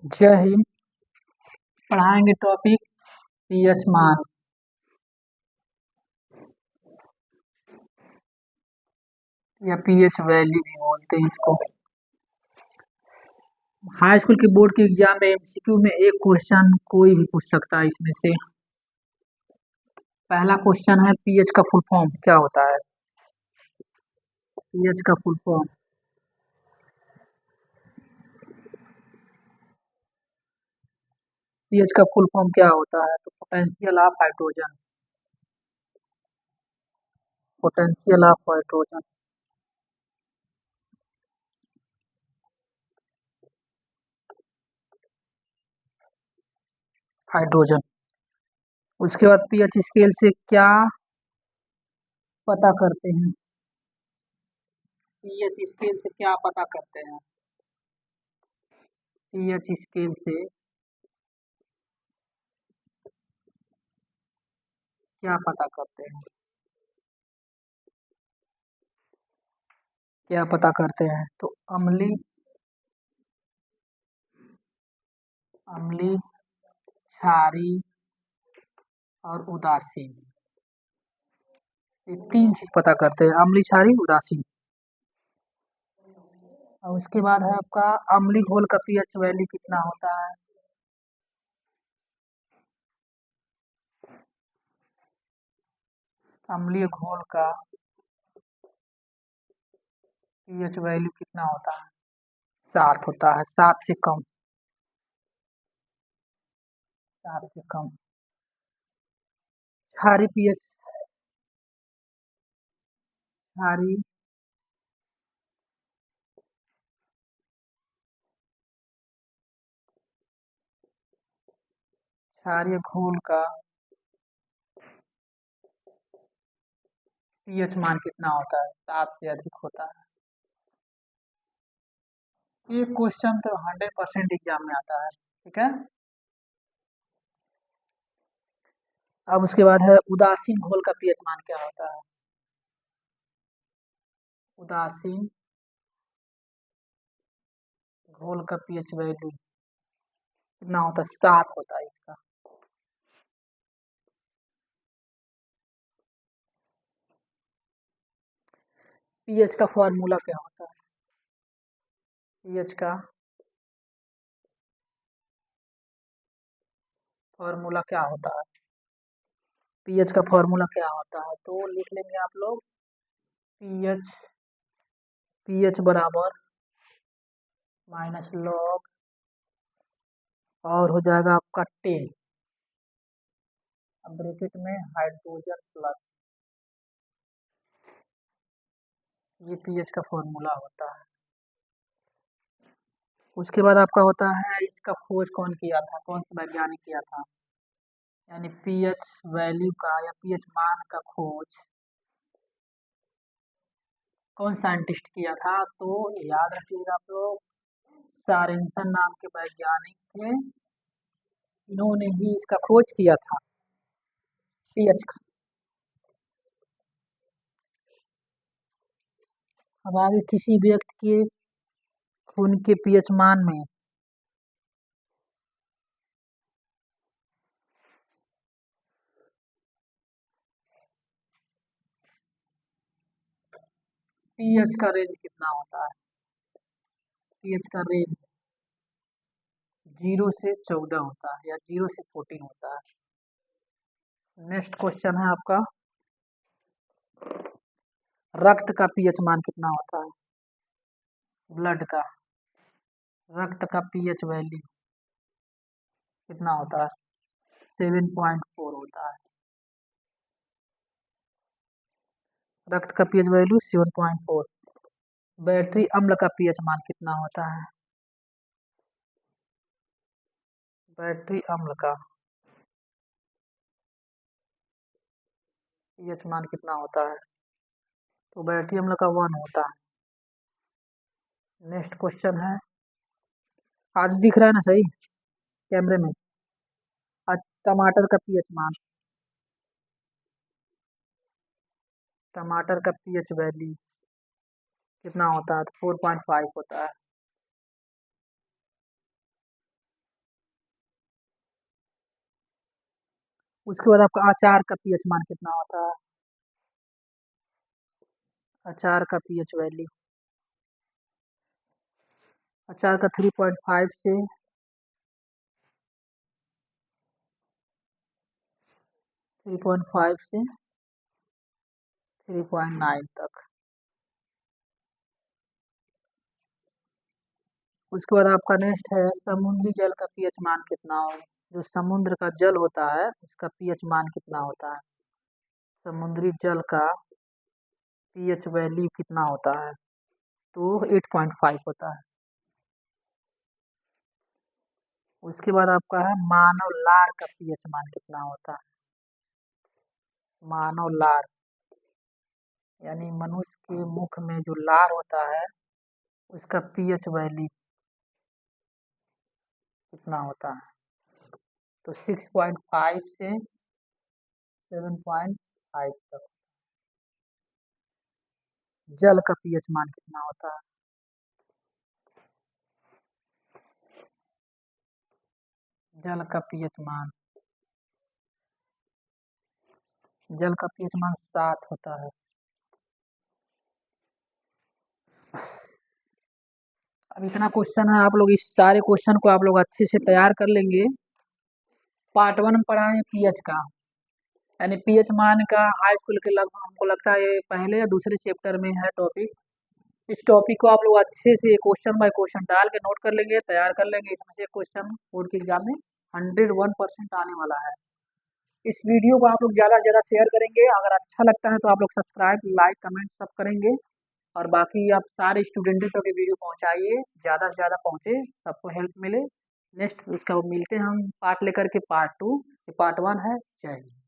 जय हिंद। पढ़ाएंगे topic pH मान या पीएच वैल्यू भी बोलते हैं इसको। हाई स्कूल के बोर्ड के एग्जाम में एमसीक्यू में एक क्वेश्चन कोई भी पूछ सकता है इसमें से। पहला क्वेश्चन है पीएच का फुल फॉर्म क्या होता है। पीएच का फुल फॉर्म, पीएच का फुल फॉर्म क्या होता है तो potential of hydrogen, potential of hydrogen. Hydrogen. उसके बाद पीएच स्केल से क्या पता करते हैं। पीएच स्केल से क्या पता करते हैं। पीएच स्केल से क्या पता करते हैं। क्या पता करते हैं तो अम्लीय, अम्लीय, क्षारीय और उदासीन, ये तीन चीज पता करते हैं, अम्लीय, क्षारीय, उदासीन। और उसके बाद है आपका अम्लीय घोल का पीएच वैल्यू कितना होता है। अम्लीय घोल का पीएच वैल्यू कितना होता है, 7 होता है, 7 से कम, 7 से कम। क्षारीय पीएच, क्षारीय, क्षारीय घोल का पीएच मान कितना होता है, 7 से अधिक होता है। ये क्वेश्चन तो 100% एग्जाम में आता है, ठीक है। अब उसके बाद है उदासीन घोल का पीएच मान क्या होता है। उदासीन घोल का पीएच वैल्यू कितना होता है, 7 होता है इसका। पीएच का फॉर्मूला क्या होता है। पीएच का फॉर्मूला क्या होता है। पीएच का फॉर्मूला क्या होता है तो लिख लेंगे आप लोग, पीएच, पीएच बराबर माइनस लॉग और हो जाएगा आपका 10, अब ब्रैकेट में हाइड्रोजन प्लस, ये पीएच का फॉर्मूला होता है। उसके बाद आपका होता है इसका खोज कौन किया था, कौन सा वैज्ञानिक किया था, यानी पीएच वैल्यू का या पीएच मान का खोज कौन साइंटिस्ट किया था तो याद रखिएगा आप लोग, सारेंसन नाम के वैज्ञानिक थे, इन्होंने ही इसका खोज किया था पीएच का। अब आगे किसी व्यक्ति के खून के पीएच मान में पीएच का रेंज कितना होता है। पीएच का रेंज 0 से 14 होता है या 0 से 14 होता है। नेक्स्ट क्वेश्चन है आपका, रक्त का पीएच मान कितना होता है। ब्लड का, रक्त का पीएच वैल्यू कितना होता है, 7.4 होता है। रक्त का पीएच वैल्यू 7.4। बैटरी अम्ल का पीएच मान कितना होता है। बैटरी अम्ल का पीएच मान कितना होता है तो बैटरी अम्ल का 1 होता है। नेक्स्ट क्वेश्चन है, आज दिख रहा है ना सही कैमरे में। आज टमाटर का पीएच मान, टमाटर का पीएच वैल्यू कितना होता है तो 4.5 होता है। उसके बाद आपका अचार का पीएच मान कितना होता है? अचार का पीएच वैल्यू, अचार का 3.5 से 3.5 से 3.9 तक। उसके बाद आपका नेक्स्ट है समुद्री जल का पीएच मान कितना होगा? जो समुद्र का जल होता है उसका पीएच मान कितना होता है? समुद्री जल का पीएच वैल्यू कितना होता है? तो 8.5 होता है। उसके बाद आपका है मानव लार का पीएच मान कितना होता है? मानव लार यानी मनुष्य के मुख में जो लार होता है उसका पीएच वैल्यू कितना होता है? तो 6.5 से 7.5 तक। जल का पीएच मान कितना होता है? जल का पीएच मान, जल का पीएच मान 7 होता है। अब इतना क्वेश्चन है, आप लोग इस सारे क्वेश्चन को आप लोग अच्छे से तैयार कर लेंगे। पार्ट 1 में पढ़ा है पीएच का, यानी पीएच मान का हाई स्कूल के लगभग हमको लगता है ये पहले या दूसरे चैप्टर में है टॉपिक। इस टॉपिक को आप लोग अच्छे से क्वेश्चन बाय क्वेश्चन डाल के नोट कर लेंगे, तैयार कर लेंगे। इसमें से क्वेश्चन बोर्ड के एग्जाम में 101% आने वाला है। इस वीडियो को आप लोग ज़्यादा से ज़्यादा शेयर करेंगे। अगर अच्छा लगता है तो आप लोग सब्सक्राइब, लाइक, कमेंट सब करेंगे। और बाकी आप सारे स्टूडेंट्स तक ये वीडियो पहुंचाइए, ज़्यादा से ज़्यादा पहुंचे, सबको हेल्प मिले। नेक्स्ट उसका मिलते हैं हम पार्ट लेकर के, पार्ट 2। पार्ट 1 है। जय हिंद।